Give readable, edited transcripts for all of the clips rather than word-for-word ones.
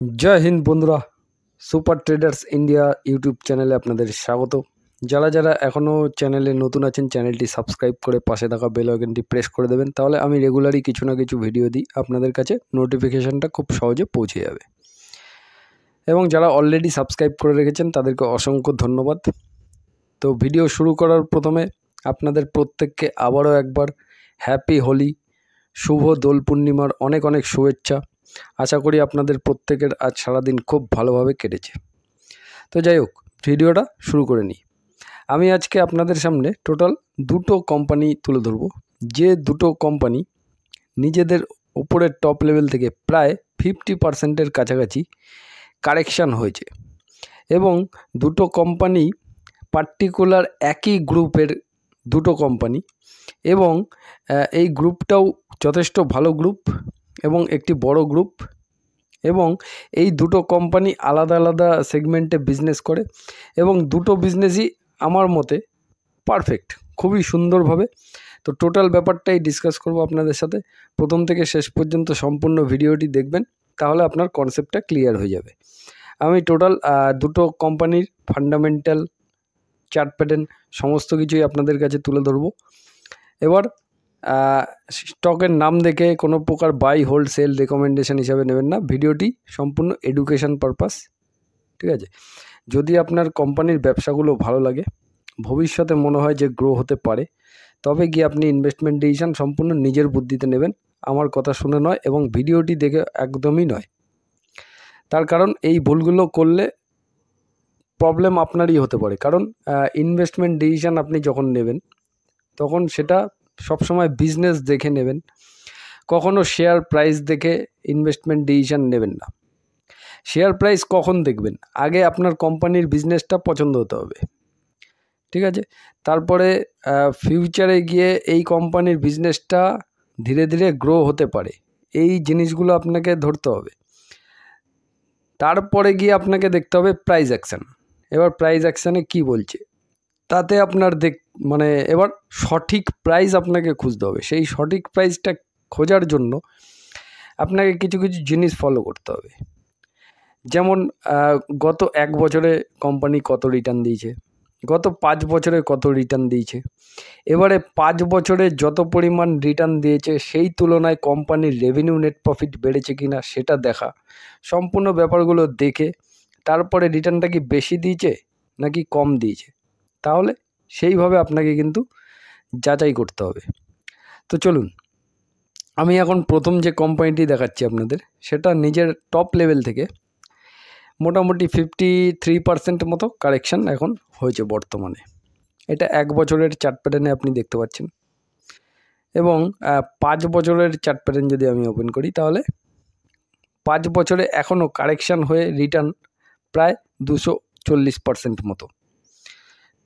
जय हिंद बंधुरा super ट्रेडार्स India YouTube चैनले आपनादेर स्वागत। যারা যারা এখনও চ্যানেলে নতুন আছেন চ্যানেলটি সাবস্ক্রাইব করে পাশে থাকা বেল আইকনটি প্রেস করে দেবেন, তাহলে আমি রেগুলারই কিছু না কিছু ভিডিও দিই, আপনাদের কাছে নোটিফিকেশনটা খুব সহজে পৌঁছে যাবে। এবং যারা অলরেডি সাবস্ক্রাইব করে রেখেছেন তাদেরকে অসংখ্য ধন্যবাদ। তো ভিডিও শুরু করার প্রথমে আপনাদের প্রত্যেককে আবারও একবার হ্যাপি হোলি, শুভ দোল পূর্ণিমার অনেক অনেক শুভেচ্ছা। আশা করি আপনাদের প্রত্যেকের আজ সারাদিন খুব ভালোভাবে কেটেছে। তো যাই হোক, ভিডিওটা শুরু করে নিই। আমি আজকে আপনাদের সামনে টোটাল দুটো কোম্পানি তুলে ধরব, যে দুটো কোম্পানি নিজেদের উপরের টপ লেভেল থেকে প্রায় 50%-এর কাছাকাছি কারেকশান হয়েছে। এবং দুটো কোম্পানি পার্টিকুলার একই গ্রুপের দুটো কোম্পানি, এবং এই গ্রুপটাও যথেষ্ট ভালো গ্রুপ এবং একটি বড় গ্রুপ, এবং এই দুটো কোম্পানি আলাদা আলাদা সেগমেন্টে বিজনেস করে এবং দুটো বিজনেসই আমার মতে পারফেক্ট, খুবই সুন্দরভাবে। তো টোটাল ব্যাপারটাই ডিসকাস করব আপনাদের সাথে। প্রথম থেকে শেষ পর্যন্ত সম্পূর্ণ ভিডিওটি দেখবেন, তাহলে আপনার কনসেপ্টটা ক্লিয়ার হয়ে যাবে। আমি টোটাল দুটো কোম্পানির ফান্ডামেন্টাল, চার্ট প্যাটার্ন সমস্ত কিছুই আপনাদের কাছে তুলে ধরবো। এবার স্টকের নাম দেখে কোনো প্রকার বাই হোল্ড সেল রেকমেন্ডেশন হিসাবে নেবেন না, ভিডিওটি সম্পূর্ণ এডুকেশন পারপাস, ঠিক আছে। যদি আপনার কোম্পানির ব্যবসাগুলো ভালো লাগে, ভবিষ্যতে মনে হয় যে গ্রো হতে পারে, তবে গিয়ে আপনি ইনভেস্টমেন্ট ডিসিশন সম্পূর্ণ নিজের বুদ্ধিতে নেবেন, আমার কথা শুনে নয় এবং ভিডিওটি দেখে একদমই নয়। তার কারণ এই ভুলগুলো করলে প্রবলেম আপনারই হতে পারে। কারণ ইনভেস্টমেন্ট ডিসিশন আপনি যখন নেবেন তখন সেটা সবসময় বিজনেস দেখে নেবেন, কখনো শেয়ার প্রাইস দেখে ইনভেস্টমেন্ট ডিসিশন নেবেন না। শেয়ার প্রাইস কখন দেখবেন? আগে আপনার কোম্পানির বিজনেসটা পছন্দ হতে হবে, ঠিক আছে। তারপরে ফিউচারে গিয়ে এই কোম্পানির বিজনেসটা ধীরে ধীরে গ্রো হতে পারে, এই জিনিসগুলো আপনাকে ধরতে হবে। তারপরে গিয়ে আপনাকে দেখতে হবে প্রাইস অ্যাকশান। এবার প্রাইস অ্যাকশানে কি বলছে তাতে আপনার এবার সঠিক প্রাইস আপনাকে খুঁজতে হবে। সেই সঠিক প্রাইসটা খোঁজার জন্য আপনাকে কিছু কিছু জিনিস ফলো করতে হবে। যেমন গত 1 বছরে কোম্পানি কত রিটার্ন দিয়েছে, গত 5 বছরে কত রিটার্ন দিয়েছে, এবারে 5 বছরে যত পরিমাণ রিটার্ন দিয়েছে সেই তুলনায় কোম্পানির রেভিনিউ নেট প্রফিট বেড়েছে কিনা সেটা দেখা। সম্পূর্ণ ব্যাপারগুলো দেখে তারপরে রিটার্নটা কি বেশি দিয়েছে নাকি কম দিয়েছে, তাহলে সেইভাবে আপনাকে কিন্তু যাচাই করতে হবে। তো চলুন, আমি এখন প্রথম যে কোম্পানিটি দেখাচ্ছি আপনাদের, সেটা নিজের টপ লেভেল থেকে মোটামুটি 53% মতো কারেকশান এখন হয়েছে বর্তমানে। এটা 1 বছরের চার্ট প্যাটার্নে আপনি দেখতে পাচ্ছেন। এবং 5 বছরের চার্ট প্যাটার্ন যদি আমি ওপেন করি, তাহলে 5 বছরে এখনও কারেকশান হয়ে রিটার্ন প্রায় 240% মতো,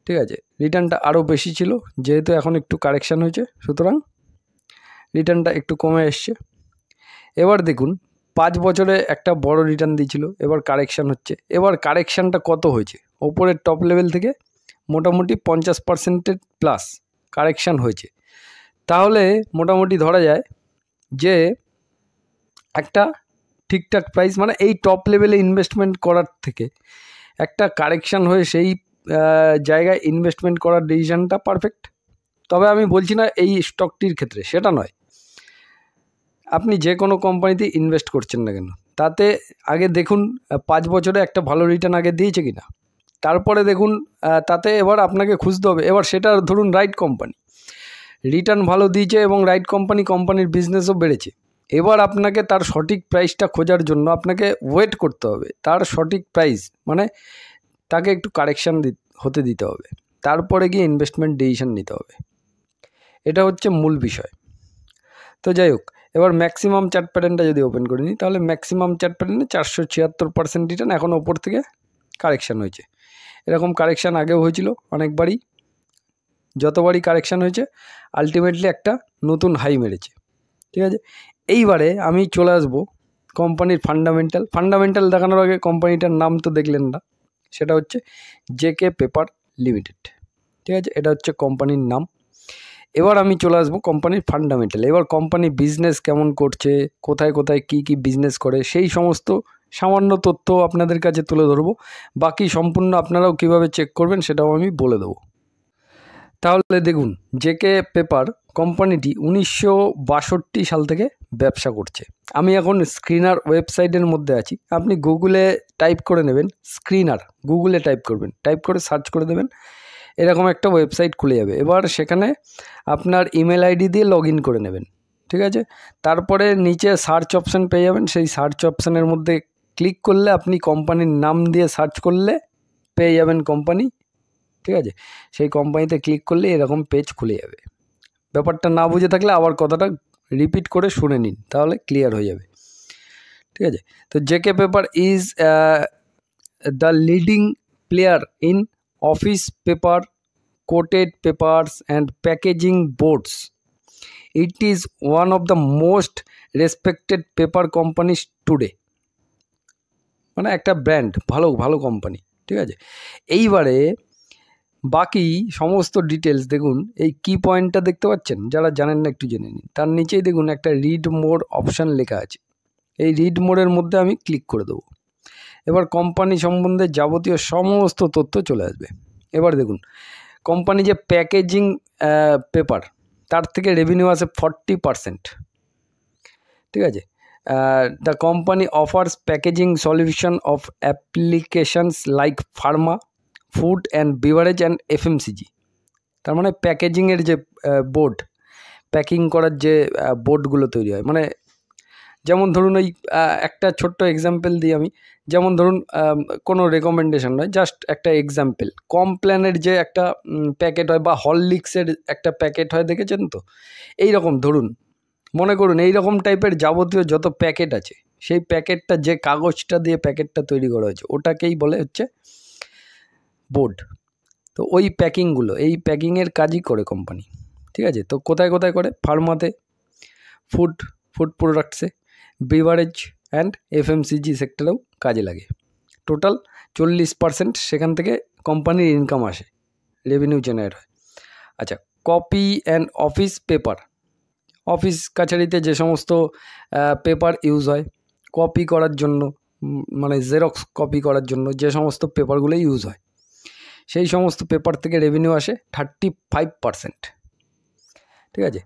ঠিক আছে। রিটার্নটা আরও বেশি ছিল, যেহেতু এখন একটু কারেকশান হয়েছে সুতরাং রিটার্নটা একটু কমে এসছে। এবার দেখুন 5 বছরে একটা বড় রিটার্ন দিয়েছিল, এবার কারেকশান হচ্ছে। এবার কারেকশানটা কত হয়েছে? ওপরের টপ লেভেল থেকে মোটামুটি 50%-এর প্লাস কারেকশান হয়েছে। তাহলে মোটামুটি ধরা যায় যে একটা ঠিকঠাক প্রাইস, এই টপ লেভেলে ইনভেস্টমেন্ট করার থেকে একটা কারেকশান হয়ে সেই জায়গায় ইনভেস্টমেন্ট করার ডিসিশনটা পারফেক্ট। তবে আমি বলছি না এই স্টকটির ক্ষেত্রে, সেটা নয়। আপনি যে কোনো কোম্পানিতে ইনভেস্ট করছেন না কেন, তাতে আগে দেখুন 5 বছরে একটা ভালো রিটার্ন আগে দিয়েছে কিনা, তারপরে দেখুন তাতে এবার আপনাকে খুঁজতে হবে। এবার সেটা ধরুন রাইট কোম্পানি, রিটার্ন ভালো দিয়েছে এবং রাইট কোম্পানির বিজনেসও বেড়েছে। এবার আপনাকে তার সঠিক প্রাইসটা খোঁজার জন্য আপনাকে ওয়েট করতে হবে। তার সঠিক প্রাইস তাকে একটু কারেকশান হতে দিতে হবে, তারপরে গিয়ে ইনভেস্টমেন্ট ডিসিশন নিতে হবে। এটা হচ্ছে মূল বিষয়। তো যাই হোক, এবার ম্যাক্সিমাম চার্ট প্যাটার্নটা যদি ওপেন করে নিই, তাহলে ম্যাক্সিমাম চার্ট প্যাটার্নে 476% রিটার্ন এখন ওপর থেকে কারেকশান হয়েছে। এরকম কারেকশান আগেও হয়েছিল অনেকবারই, যতবারই কারেকশান হয়েছে আলটিমেটলি একটা নতুন হাই মেরেছে, ঠিক আছে। এইবারে আমি চলে আসবো কোম্পানির ফান্ডামেন্টাল দেখানোর আগে কোম্পানিটার নাম তো দেখলেন না, সেটা হচ্ছে জেকে পেপার লিমিটেড, ঠিক আছে। এটা হচ্ছে কোম্পানির নাম। এবার আমি চলে আসবো কোম্পানির ফান্ডামেন্টাল। এবার কোম্পানি বিজনেস কেমন করছে, কোথায় কোথায় কী কী বিজনেস করে, সেই সমস্ত সামান্য তথ্য আপনাদের কাছে তুলে ধরবো, বাকি সম্পূর্ণ আপনারাও কিভাবে চেক করবেন সেটাও আমি বলে দেবো। তাহলে দেখুন, জেকে পেপার কোম্পানিটি 1962 সাল থেকে ব্যবসা করছে। আমি এখন স্ক্রিনার ওয়েবসাইটের মধ্যে আছি। আপনি গুগলে টাইপ করে নেবেন স্ক্রিনার, গুগলে টাইপ করবেন, টাইপ করে সার্চ করে দেবেন, এরকম একটা ওয়েবসাইট খুলে যাবে। এবার সেখানে আপনার ইমেল আইডি দিয়ে লগ ইন করে নেবেন, ঠিক আছে। তারপরে নিচে সার্চ অপশান পেয়ে যাবেন, সেই সার্চ অপশানের মধ্যে ক্লিক করলে আপনি কোম্পানির নাম দিয়ে সার্চ করলে পেয়ে যাবেন কোম্পানি, ঠিক আছে। সেই কোম্পানিতে ক্লিক করলে এরকম পেজ খুলে যাবে। ব্যাপারটা না বুঝে থাকলে আবার কথাটা রিপিট করে শুনে নিন, তাহলে ক্লিয়ার হয়ে যাবে, ঠিক আছে। তো JK paper is the leading player in office paper, coated papers and packaging boards. It is one of the most respected paper companies today. মানে একটা ব্র্যান্ড, ভালো ভালো কোম্পানি, ঠিক আছে। এইবারে বাকি সমস্ত ডিটেলস দেখুন, এই কি পয়েন্টটা দেখতে পাচ্ছেন, যারা জানেন না একটু জেনে নিন। তার নিচেই দেখুন একটা রিড মোর অপশান লেখা আছে, এই রিড মোরের মধ্যে আমি ক্লিক করে দেবো। এবার কোম্পানি সম্বন্ধে যাবতীয় সমস্ত তথ্য চলে আসবে। এবার দেখুন, কোম্পানি যে প্যাকেজিং পেপার, তার থেকে রেভিনিউ আসে 40%, ঠিক আছে। The company offers packaging solution of applications like pharma, food and beverage and FMCG. তার মানে প্যাকেজিংয়ের যে বোর্ড, প্যাকিং করার যে বোর্ডগুলো তৈরি হয়, মানে যেমন ধরুন ওই একটা ছোট্ট এক্সাম্পল দিই আমি, যেমন ধরুন কোনো রেকমেন্ডেশন নয়, জাস্ট একটা এক্সাম্পল, কমপ্ল্যানের যে একটা প্যাকেট হয় বা হরলিক্সের একটা প্যাকেট হয়, দেখেছেন তো? এই রকম ধরুন, মনে করুন এই রকম টাইপের যাবতীয় যত প্যাকেট আছে, সেই প্যাকেটটা যে কাগজটা দিয়ে প্যাকেটটা তৈরি করা হয়েছে ওটাকেই বলে হচ্ছে বোর্ড। তো ওই প্যাকিংগুলো, এই প্যাকিংয়ের কাজই করে কোম্পানি, ঠিক আছে। তো কোথায় কোথায় করে? ফার্মাতে, ফুড প্রোডাক্টসে, বিভারেজ অ্যান্ড এফএমসিজি সেক্টরেও কাজে লাগে। টোটাল 40% সেখান থেকে কোম্পানির ইনকাম আসে, রেভিনিউ জেনারেট হয়। আচ্ছা, copy and office paper, office কাছারিতে যে সমস্ত পেপার ইউজ হয় কপি করার জন্য, মানে জেরক্স কপি করার জন্য যে সমস্ত পেপারগুলো ইউজ হয়, সেই সমস্ত পেপার থেকে রেভিনিউ আসে 35%, ঠিক আছে।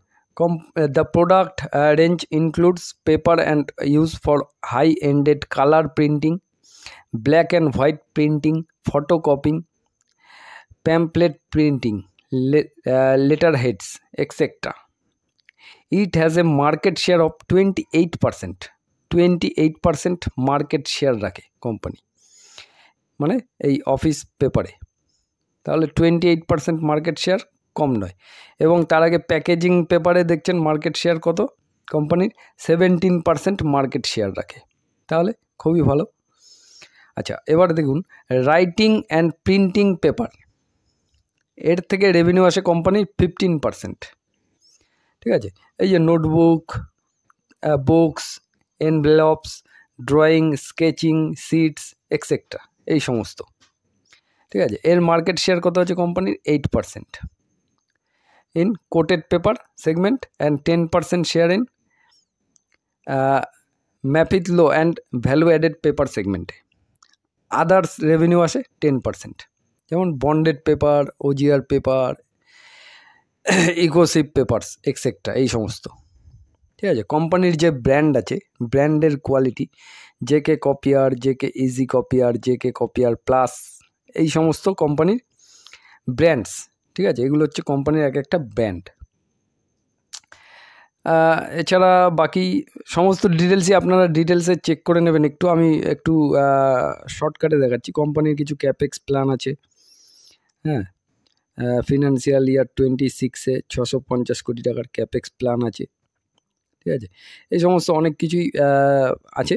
The product range includes paper and use for high ended colour printing, black and white printing, photo copying, pamphlet printing, letter heads etcetera. It has a market share of 28%। 28% market share রাখে company, মানে এই office পেপারে। তাহলে 28% market share কম নয়। এবং তার আগে packaging পেপারে দেখছেন মার্কেট শেয়ার কত কোম্পানির? 17% মার্কেট শেয়ার রাখে, তাহলে খুবই ভালো। আচ্ছা, এবার দেখুন রাইটিং অ্যান্ড প্রিন্টিং পেপার, এর থেকে রেভিনিউ আসে কোম্পানির 15%, ঠিক আছে। এই যে notebook, books, envelopes, drawing, sketching, sheets etcetera, এই সমস্ত, ঠিক আছে। এর মার্কেট শেয়ার কত আছে কোম্পানির? 8% in coated paper segment and 10% share in maplitho low and value added paper সেগমেন্টে। আদার্স রেভিনিউ আসে 10%, যেমন bonded paper, OGR paper, ecosip papers etcetera, এই সমস্ত, ঠিক আছে। কোম্পানির যে ব্র্যান্ড আছে, ব্র্যান্ডের quality, JK copier, JK easy copier, JK copier plus, এই সমস্ত কোম্পানির ব্র্যান্ডস, ঠিক আছে। এগুলো হচ্ছে কোম্পানির এক একটা ব্র্যান্ড। এছাড়া বাকি সমস্ত ডিটেলসই আপনারা ডিটেলসে চেক করে নেবেন। আমি একটু শর্টকাটে দেখাচ্ছি। কোম্পানির কিছু ক্যাপেক্স প্ল্যান আছে, হ্যাঁ, ফিনান্সিয়াল ইয়ার 26-এ 650 কোটি টাকার ক্যাপেক্স প্ল্যান আছে, ঠিক আছে। এই সমস্ত অনেক কিছুই আছে।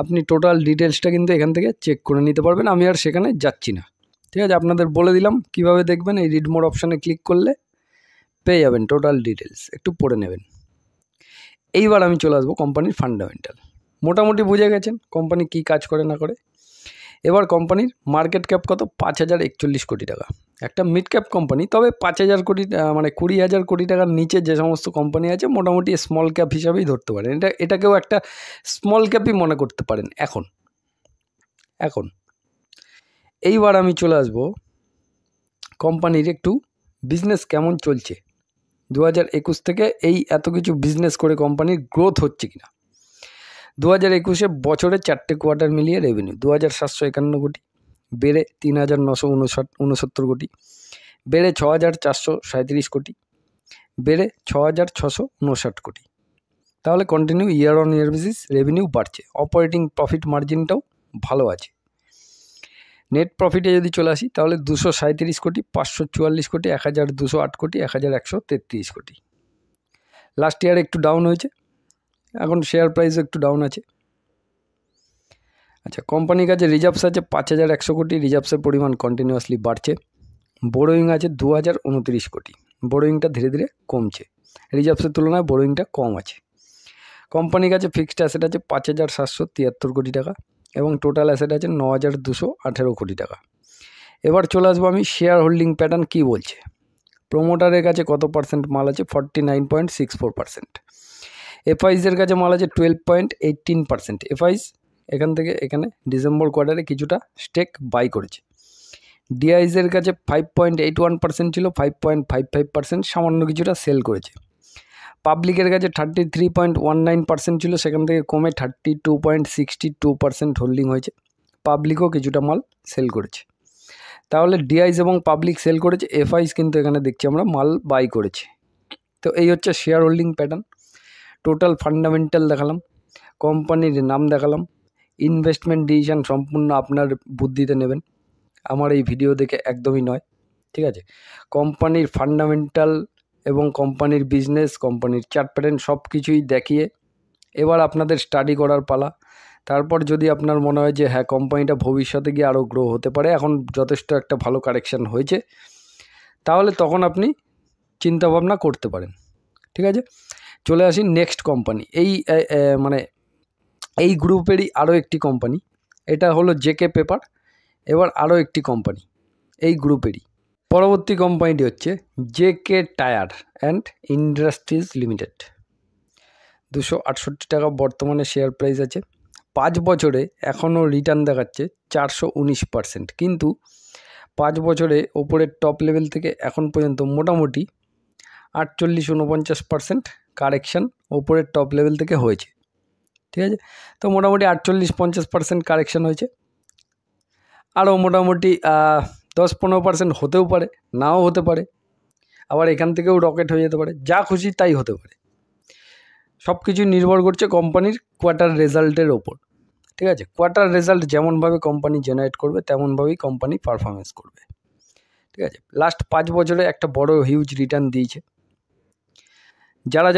আপনি টোটাল ডিটেলসটা কিন্তু এখান থেকে চেক করে নিতে পারবেন, আমি আর সেখানে যাচ্ছি না, ঠিক আছে। আপনাদের বলে দিলাম কিভাবে দেখবেন। এই রিড মোর অপশানে ক্লিক করলে পেয়ে যাবেন টোটাল ডিটেলস, একটু পড়ে নেবেন। এইবার আমি চলে আসবো কোম্পানির ফান্ডামেন্টাল। মোটামুটি বুঝে গেছেন কোম্পানি কী কাজ করে না করে। এবার কোম্পানির মার্কেট ক্যাপ কত? 5041 কোটি টাকা। একটা মিড ক্যাপ কোম্পানি, তবে 5000 কোটি মানে 20,000 কোটি টাকার নিচে যে সমস্ত কোম্পানি আছে মোটামুটি স্মল ক্যাপ হিসাবেই ধরতে পারেন। এটাকেও একটা স্মল ক্যাপই মনে করতে পারেন এখন, এখন এইবার আমি চলে আসবো কোম্পানির একটু বিজনেস কেমন চলছে 2021 থেকে এই এত কিছু বিজনেস করে কোম্পানির গ্রোথ হচ্ছে কিনা। 2021-এ বছরে 4টে কোয়ার্টার মিলিয়ে রেভিনিউ 2751 কোটি, বেড়ে 3969 কোটি, বেড়ে 6437 কোটি, বেড়ে 6659 কোটি। তাহলে continue year on year basis revenue বাড়ছে। অপারেটিং প্রফিট মার্জিনটাও ভালো আছে। নেট প্রফিটে যদি চলে আসি তাহলে 237 কোটি, 544 কোটি, 1208 কোটি, 1133 কোটি। লাস্ট ইয়ার একটু ডাউন হয়েছে, এখন শেয়ার প্রাইসও একটু ডাউন আছে। আচ্ছা, কোম্পানির কাছে রিজার্ভস আছে 5100 কোটি, রিজার্ভসের পরিমাণ কন্টিনিউয়াসলি বাড়ছে। বোরোয়িং আছে 2029 কোটি, বোরোয়িংটা ধীরে ধীরে কমছে, রিজার্ভসের তুলনায় বোরোয়িংটা কম আছে। কোম্পানির কাছে ফিক্সড অ্যাসেট আছে 5773 কোটি টাকা এবং টোটাল অ্যাসেট আছে 9218 কোটি টাকা। এবার চলে আসবো আমি শেয়ার হোল্ডিং প্যাটার্ন কী বলছে। প্রোমোটারের কাছে কত পার্সেন্ট মাল আছে? 49.64%। এফআইসের কাছে মাল আছে 12.18%। এফআইস এখান থেকে এখানে ডিসেম্বর কোয়ার্টারে কিছুটা স্টেক বাই করেছে। ডিআইসের কাছে 5.81% ছিল, 5.55% সামান্য কিছুটা সেল করেছে। পাবলিকের কাছে 33.19% ছিল, সেখান থেকে কমে 32.62% হোল্ডিং হয়েছে। পাবলিকও কিছুটা মাল সেল করেছে। তাহলে ডিআইস এবং পাবলিক সেল করেছে, এফআইস কিন্তু এখানে দেখছি আমরা মাল বাই করেছে। তো এই হচ্ছে share holding pattern. Total fundamental দেখালাম, কোম্পানির নাম দেখালাম, ইনভেস্টমেন্ট ডিসিশন সম্পূর্ণ আপনার বুদ্ধিতে নেবেন, আমার এই ভিডিও দেখে একদমই নয়, ঠিক আছে। কোম্পানির ফান্ডামেন্টাল এবং কোম্পানির বিজনেস, কোম্পানির চার্ট প্যাটার্ন সব কিছুই দেখিয়ে এবার আপনাদের স্টাডি করার পালা। তারপর যদি আপনার মনে হয় যে হ্যাঁ কোম্পানিটা ভবিষ্যতে গিয়ে আরও গ্রো হতে পারে, এখন যথেষ্ট একটা ভালো কারেকশান হয়েছে, তাহলে তখন আপনি চিন্তাভাবনা করতে পারেন, ঠিক আছে। চলে আসি নেক্সট কোম্পানি। এই গ্রুপেরই আরও একটি কোম্পানি, এটা হলো জেকে পেপার। এবার আরও একটি কোম্পানি এই গ্রুপেরই, পরবর্তী কোম্পানিটি হচ্ছে JK tyre and industries limited. 268 টাকা বর্তমানে শেয়ার প্রাইস আছে। 5 বছরে এখনও রিটার্ন দেখাচ্ছে 419%, কিন্তু 5 বছরে ওপরের টপ লেভেল থেকে এখন পর্যন্ত মোটামুটি 48-49% কারেকশান ওপরের টপ লেভেল থেকে হয়েছে, ঠিক আছে। তো মোটামুটি 48-50% কারেকশান হয়েছে, আরও মোটামুটি 10-15% হতেও পারে, নাও হতে পারে, আবার এখান থেকেও রকেট হয়ে যেতে পারে, যা খুশি তাই হতে পারে। সব কিছু নির্ভর করছে কোম্পানির কোয়ার্টার রেজাল্টের ওপর, ঠিক আছে। কোয়ার্টার রেজাল্ট যেমনভাবে কোম্পানি জেনারেট করবে তেমনভাবেই কোম্পানি পারফরমেন্স করবে, ঠিক আছে। লাস্ট 5 বছরে একটা বড় হিউজ রিটার্ন দিয়েছে। যারা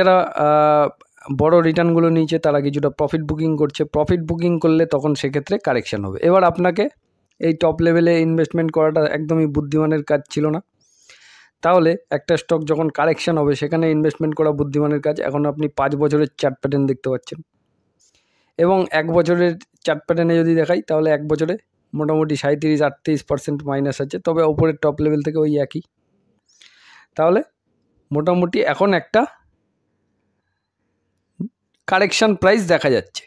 বড় রিটার্নগুলো নিয়েছে তারা কিছুটা প্রফিট বুকিং করছে। প্রফিট বুকিং করলে তখন সেক্ষেত্রে কারেকশান হবে। এবার আপনাকে এই টপ লেভেলে ইনভেস্টমেন্ট করাটা একদমই বুদ্ধিমানের কাজ ছিল না। তাহলে একটা স্টক যখন কারেকশান হবে সেখানে ইনভেস্টমেন্ট করা বুদ্ধিমানের কাজ। এখন আপনি 5 বছরের চার্ট প্যাটার্ন দেখতে পাচ্ছেন এবং 1 বছরের চার্ট প্যাটার্নে যদি দেখাই তাহলে 1 বছরে মোটামুটি 37-38% মাইনাস আছে, তবে ওপরের টপ লেভেল থেকে ওই একই। তাহলে মোটামুটি এখন একটা কারেকশান প্রাইস দেখা যাচ্ছে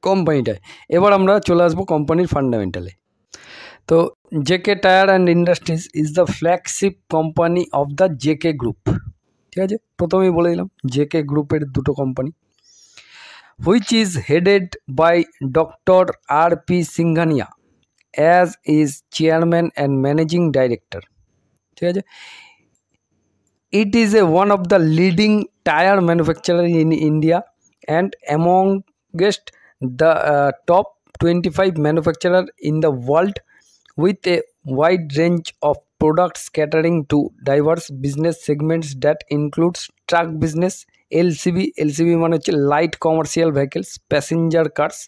কোম্পানিটায়। এবার আমরা চলে আসবো কোম্পানির ফান্ডামেন্টালে। তো JK tyre and industries is the flagship company of the JK group, ঠিক আছে। প্রথমেই বলে দিলাম জেকে গ্রুপের দুটো কোম্পানি, which is headed by doctor R P. Singhania as is chairman and managing director, ঠিক আছে। It is one of the leading tire manufacturer in India and amongst the top 25 manufacturer in the world, with a wide range of products catering to diverse business segments that includes truck business, LCV মানে হচ্ছে light commercial vehicles, passenger cars,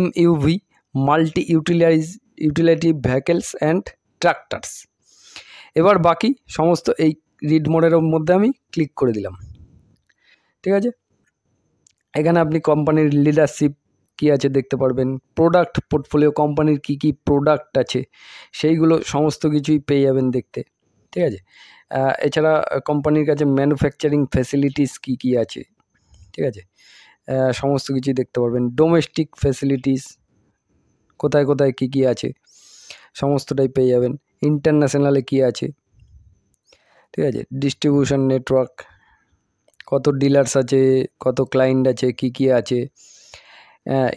MUV, multi utility vehicles and tractors। এবার বাকি সমস্ত এই read মোডের মধ্যে আমি click করে দিলাম, ঠিক আছে। এখানে আপনি কোম্পানির লিডারশিপ কী আছে দেখতে পারবেন, প্রোডাক্ট পোর্টফোলিও কোম্পানির কী কী প্রোডাক্ট আছে সেইগুলো সমস্ত কিছুই পেয়ে যাবেন দেখতে, ঠিক আছে। এছাড়া কোম্পানির কাছে ম্যানুফ্যাকচারিং ফ্যাসিলিটিস কী কী আছে, ঠিক আছে, সমস্ত কিছুই দেখতে পারবেন। ডোমেস্টিক ফ্যাসিলিটিস, কোথায় কোথায় কী আছে সমস্তটাই পেয়ে যাবেন। ইন্টারন্যাশনালে কী আছে, ঠিক আছে, ডিস্ট্রিবিউশন নেটওয়ার্ক, কত ডিলার্স আছে, কত ক্লায়েন্ট আছে, কী আছে,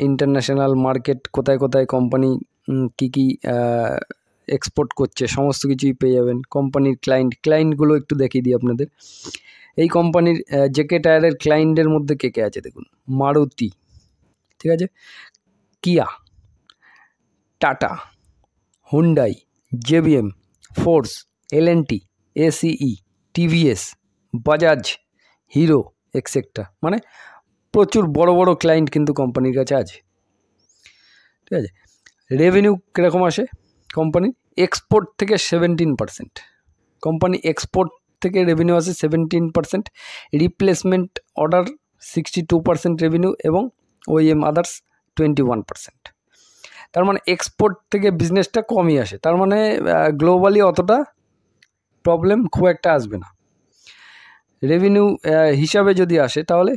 ইন্টারন্যাশনাল মার্কেট কোথায় কোথায় কোম্পানি কী এক্সপোর্ট করছে, সমস্ত কিছুই পেয়ে যাবেন। কোম্পানির ক্লায়েন্টগুলো একটু দেখিয়ে দিই আপনাদের। এই কোম্পানির জেকে টায়ারের ক্লায়েন্টের মধ্যে কে আছে দেখুন, মারুতি, ঠিক আছে, কিয়া, tata, Hyundai, JBM, force, L&T, এসিই, TVS, Bajaj, hero etcetera. মানে প্রচুর বড় বড় ক্লায়েন্ট কিন্তু কোম্পানির কাছে আছে, ঠিক আছে। রেভিনিউ কীরকম আসে কোম্পানির? এক্সপোর্ট থেকে 17%, কোম্পানি এক্সপোর্ট থেকে রেভিনিউ আসে 17%, রিপ্লেসমেন্ট অর্ডার 62% রেভিনিউ এবং ওইএম আদার্স 21%। তার মানে এক্সপোর্ট থেকে বিজনেসটা কমই আসে, তার মানে গ্লোবালি অতটা প্রবলেম খুব একটা আসবে না। রেভিনিউ হিসাবে যদি আসে তাহলে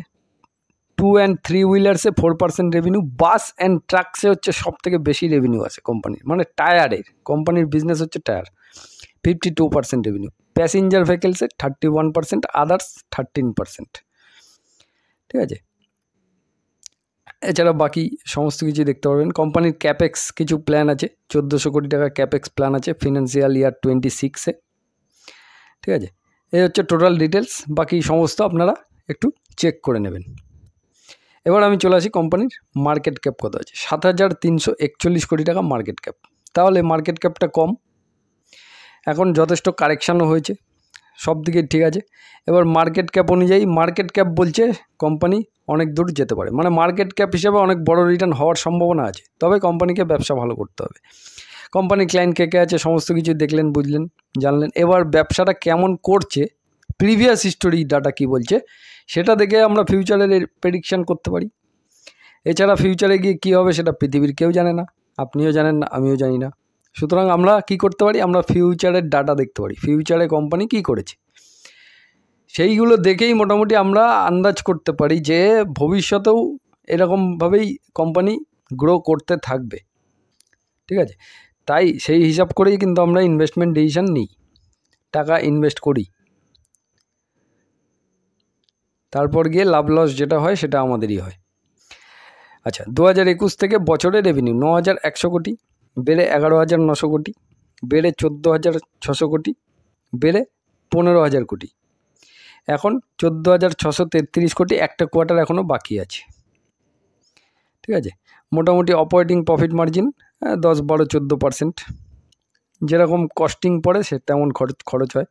2 and 3 হুইলার্সে 4% রেভিনিউ, বাস অ্যান্ড ট্রাকসে হচ্ছে সব থেকে বেশি রেভিনিউ আছে কোম্পানির, মানে টায়ারের, কোম্পানির বিজনেস হচ্ছে টায়ার, 52% রেভিনিউ, প্যাসেঞ্জার ভেহিকেলসে 31%, আদার্স 13%, ঠিক আছে। এছাড়া বাকি সমস্ত কিছু দেখতে পারবেন। কোম্পানির ক্যাপেক্স কিছু প্ল্যান আছে, 1400 কোটি টাকা ক্যাপেক্স প্ল্যান আছে ফিনান্সিয়াল ইয়ার 26-এ, ঠিক আছে। এই হচ্ছে টোটাল ডিটেলস, বাকি সমস্ত আপনারা একটু চেক করে নেবেন। এবার আমি চলে আসি কোম্পানির মার্কেট ক্যাপ কত আছে। 7341 কোটি টাকা মার্কেট ক্যাপ। তাহলে মার্কেট ক্যাপটা কম, এখন যথেষ্ট কারেকশানও হয়েছে, সব দিকে ঠিক আছে। এবার মার্কেট ক্যাপ অনুযায়ী মার্কেট ক্যাপ বলছে কোম্পানি অনেক দূর যেতে পারে, মানে মার্কেট ক্যাপ হিসেবে অনেক বড় রিটার্ন হওয়ার সম্ভাবনা আছে, তবে কোম্পানিকে ব্যবসা ভালো করতে হবে। কোম্পানির ক্লায়েন্ট কে আছে সমস্ত কিছু দেখলেন, বুঝলেন, জানলেন। এবার ব্যবসাটা কেমন করছে, প্রিভিয়াস হিস্টোরি ডাটা কি বলছে সেটা দেখে আমরা ফিউচারের প্রেডিকশান করতে পারি। এছাড়া ফিউচারে গিয়ে কী হবে সেটা পৃথিবীর কেউ জানে না, আপনিও জানেন না, আমিও জানি না। সুতরাং আমরা কি করতে পারি, আমরা ফিউচারের ডাটা দেখতে পারি, ফিউচারে কোম্পানি কি করেছে সেইগুলো দেখেই মোটামুটি আমরা আন্দাজ করতে পারি যে ভবিষ্যতেও এরকমভাবেই কোম্পানি গ্রো করতে থাকবে, ঠিক আছে। তাই সেই হিসাব করেই কিন্তু আমরা ইনভেস্টমেন্ট ডিসিশন নিই, টাকা ইনভেস্ট করি, তারপর গিয়ে লাভ লস যেটা হয় সেটা আমাদেরই হয়। আচ্ছা, 2021 থেকে বছরে রেভিনিউ 9100 কোটি, বেড়ে 11900 কোটি, বেড়ে 14600 কোটি, বেড়ে 15000 কোটি, এখন 14633 কোটি, একটা কোয়ার্টার এখনও বাকি আছে, ঠিক আছে। মোটামুটি অপারেটিং প্রফিট মার্জিন 10-12-14%, যেরকম কস্টিং পড়ে সে তেমন খরচ হয়।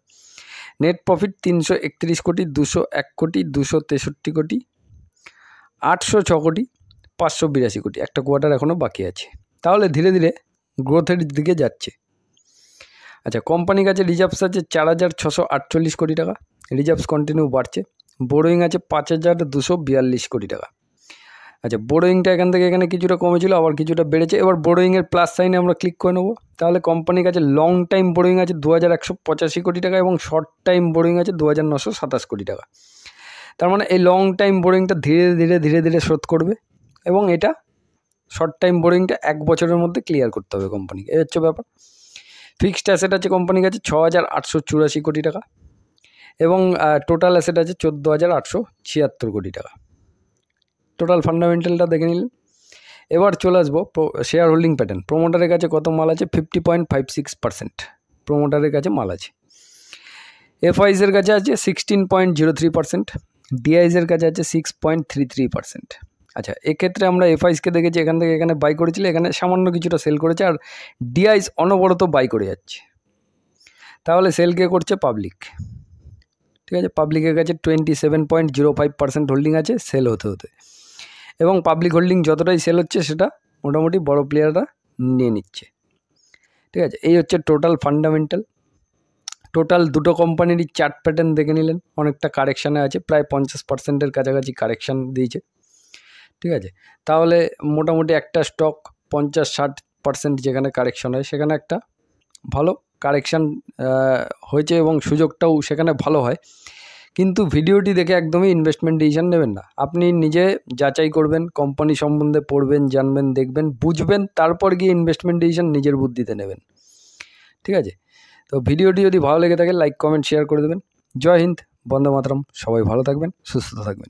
নেট প্রফিট 331 কোটি, 201 কোটি, 263 কোটি, 806 কোটি, 582 কোটি, একটা কোয়ার্টার এখনও বাকি আছে। তাহলে ধীরে ধীরে গ্রোথের দিকে যাচ্ছে। আচ্ছা, কোম্পানির কাছে রিজার্ভস আছে 4648 কোটি টাকা, রিজার্ভস কন্টিনিউ বাড়ছে। বোরোয়িং আছে 5242 কোটি টাকা। আচ্ছা, বোরোয়িংটা এখান থেকে এখানে কিছুটা কমেছিল, আবার কিছুটা বেড়েছে। এবার বোরোয়িংয়ের প্লাস সাইনে আমরা ক্লিক করে নেবো। তাহলে কোম্পানির কাছে লং টাইম বোরোয়িং আছে 2185 কোটি টাকা এবং শর্ট টাইম বোরোয়িং আছে 2927 কোটি টাকা। তার মানে এই লং টাইম বোরোয়িংটা ধীরে ধীরে শোধ করবে এবং এটা শর্ট টাইম বোরোয়িংটা 1 বছরের মধ্যে ক্লিয়ার করতে হবে কোম্পানিকে, এই হচ্ছে ব্যাপার। ফিক্সড অ্যাসেট আছে কোম্পানির কাছে 6884 কোটি টাকা এবং টোটাল অ্যাসেট আছে 14876 কোটি টাকা। টোটাল ফান্ডামেন্টালটা দেখে নিলেন। এবার চলে আসবো শেয়ার হোল্ডিং প্যাটার্ন। প্রোমোটারের কাছে কত মাল আছে? 50.56% প্রোমোটারের কাছে মাল আছে। এফআইসের কাছে আছে 16.03%, ডিআইসের কাছে আছে 6.33%। আচ্ছা, এক্ষেত্রে আমরা এফআইসকে দেখেছি এখান থেকে এখানে বাই করেছিল, এখানে সামান্য কিছুটা সেল করেছে, আর ডিআইস অনবরত বাই করে যাচ্ছে। তাহলে সেল কে করছে? পাবলিক, ঠিক আছে। পাবলিকের কাছে 27.05% হোল্ডিং আছে সেল হতে এবং পাবলিক হোল্ডিং যতটাই সেল হচ্ছে সেটা মোটামুটি বড় প্লেয়াররা নিয়ে নিচ্ছে, ঠিক আছে। এই হচ্ছে টোটাল ফান্ডামেন্টাল। টোটাল দুটো কোম্পানিরই চার্ট প্যাটার্ন দেখে নিলেন, অনেকটা কারেকশানে আছে, প্রায় 50%-এর কাছাকাছি কারেকশান দিয়েছে, ঠিক আছে। তাহলে মোটামুটি একটা স্টক 50-60% যেখানে কারেকশান হয় সেখানে একটা ভালো কারেকশান হয়েছে এবং সুযোগটাও সেখানে ভালো হয়। কিন্তু ভিডিওটি দেখে একদমই ইনভেস্টমেন্ট ডিসিশন নেবেন না। আপনি নিজে যাচাই করবেন, কোম্পানি সম্বন্ধে পড়বেন, জানবেন, দেখবেন, বুঝবেন, তারপর গিয়ে ইনভেস্টমেন্ট ডিসিশন নিজের বুদ্ধিতে নেবেন। ঠিক আছে? তো ভিডিওটি যদি ভালো লেগে থাকে লাইক, কমেন্ট, শেয়ার করে দেবেন। জয় হিন্দ, বন্দে মাতরম। সবাই ভালো থাকবেন, সুস্থ থাকবেন।